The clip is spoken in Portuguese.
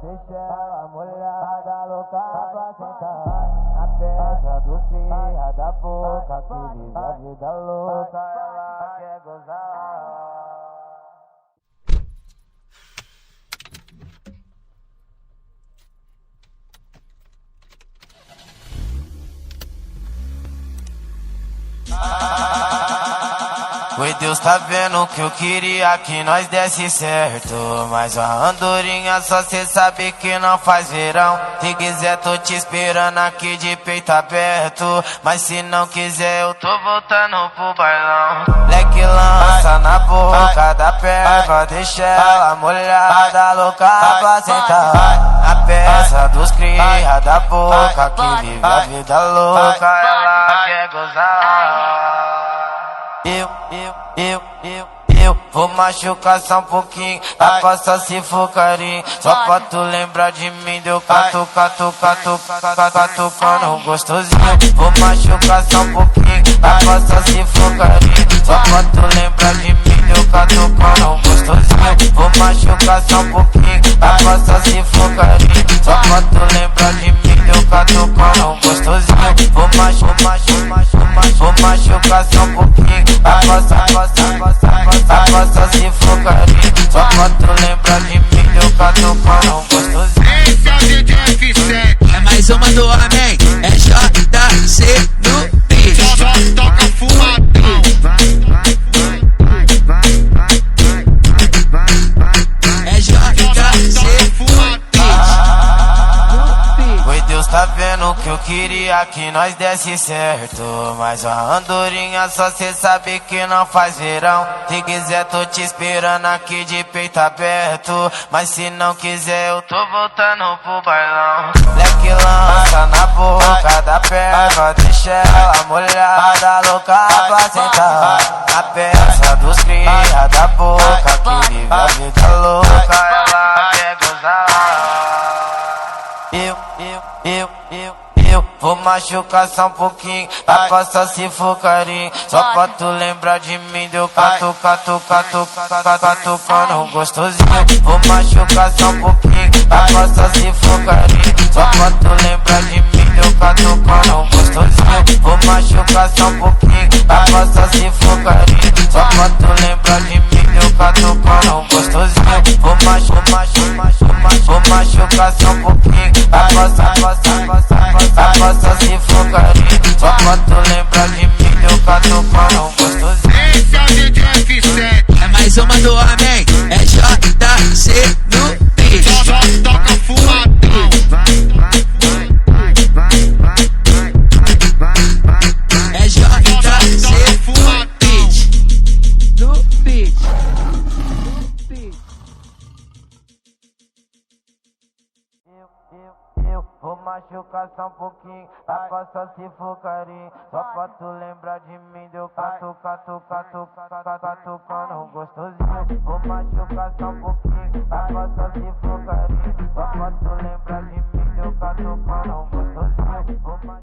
deixa ela molhada, louca pra sentar na peça dos cria da boca, que vive a vida louca, ela quer gozar. Oi, Deus tá vendo que eu queria que nós desse certo, mas a andorinha só cê sabe que não faz verão. Se quiser tô te esperando aqui de peito aberto, mas se não quiser eu tô voltando pro bailão. Leque lança na boca da perva, deixa ela molhada, louca pra sentar na peça dos cria da boca, que vive a vida louca, ela quer gozar. Eu vou machucar só um pouquinho, a costa se for carinho, só pra tu lembrar de mim, deu catucando gostosinho. Vou machucar só um pouquinho, a costa se for carinho, só pra tu lembrar de mim, deu catucando gostosinho. Vou machucar só um pouquinho, a costa se for carinho, só pra tu lembrar de mim, deu catucando gostosinho. Vou machucar só um pouquinho, a costa se for carinho, só pra tu lembrar de mim, deu catucando gostosinho. Esse é o DJ F7, É mais uma do Amém, é JC no beat. só toca fumadão. É JC Fumadão. Oi, Deus tá vendo que eu queria que nós desse certo, mas a andorinha só cê sabe que não faz verão. Se quiser tô te esperando aqui de peito aberto, mas se não quiser eu tô voltando pro bailão. Leque lança na boca da perva, deixa ela molhada, louca pra sentar na peça dos cria da boca, que vive a vida louca, ela quer gozar. Eu vou machucar só um pouquinho, a costa se for carinho, só pra tu lembrar de mim, deu catucando gostosinho. Vou machucar só um pouquinho, a costa se for carinho, só pra tu lembrar de mim, deu catucando gostosinho. Vou machucar só um pouquinho, a costa se for carinho, só pra tu lembrar de mim, deu catucando gostosinho. Vou machucar só um pouquinho, a costa se for carinho, só pra tu lembrar de mim, deu catucando gostosinho. Esse é o DJ F7, É mais uma do Amém, é JC no beat. só toca fumadão. É JC no beat. Eu vou machucar só um pouquinho, a costa se for carinho, só pra tu lembrar de mim, deu catucando gostosinho. Vou machucar só um pouquinho, a costa se for carinho, só pra tu lembrar de mim, deu catucando gostosinho.